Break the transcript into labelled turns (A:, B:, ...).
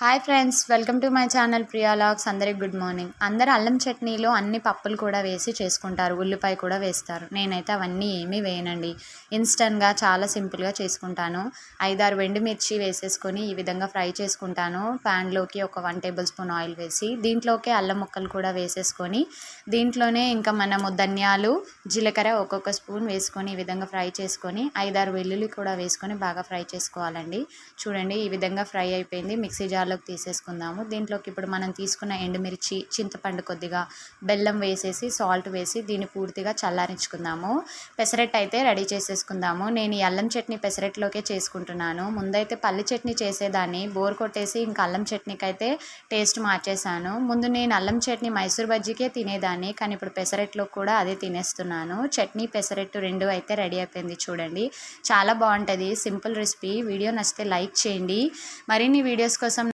A: Hi friends, welcome to my channel Priya vlogs. అందరికి good morning. అందరు అల్లం చట్నీలో అన్ని పప్పులు కూడా వేసి చేసుకుంటారు, ఉల్లిపాయ కూడా వేస్తారు. నేనైతే అవన్నీ ఏమీ వేయనండి. ఇన్స్టెంట్గా చాలా సింపుల్గా చేసుకుంటాను. 5-6 ఎండుమిర్చి వేసేసుకొని ఈ విధంగా ఫ్రై చేసుకుంటాను. ప్యాన్లోకి ఒక 1 టేబుల్ స్పూన్ ఆయిల్ వేసి దీంట్లోకి అల్లం ముక్కలు కూడా వేసేసుకొని దీంట్లోనే ఇంకా మనము ధనియాలు, జీలకర్ర ఒక్కొక్క స్పూన్ వేసుకొని ఈ విధంగా ఫ్రై చేసుకొని 5-6 వెల్లుల్లి కూడా వేసుకొని బాగా ఫ్రై చేసుకోవాలండి. చూడండి, ఈ విధంగా ఫ్రై అయిపోయింది. మిక్సీ జార్లోకి తీసేసుకుందాము. దీంట్లోకి ఇప్పుడు మనం తీసుకున్న ఎండుమిర్చి, చింతపండు, కొద్దిగా బెల్లం వేసేసి సాల్ట్ వేసి దీన్ని పూర్తిగా చల్లారించుకుందాము. పెసరట్టు అయితే రెడీ చేసేసుకుందాము. నేను ఈ అల్లం చట్నీ పెసరట్టులోకే చేసుకుంటున్నాను. ముందైతే పల్లి చట్నీ చేసేదాన్ని, బోర్ కొట్టేసి ఇంకా అల్లం చట్నీకి అయితే టేస్ట్ మార్చేసాను. ముందు నేను అల్లం చట్నీ మైసూర్ బజ్జీకే తినేదాన్ని, కానీ ఇప్పుడు పెసరట్టులో కూడా అదే తినేస్తున్నాను. చట్నీ పెసరట్టు రెండు అయితే రెడీ అయిపోయింది. చూడండి, చాలా బాగుంటుంది. Simple recipe. వీడియో నచ్చితే లైక్ చేయండి. మరిన్ని వీడియోస్ కోసం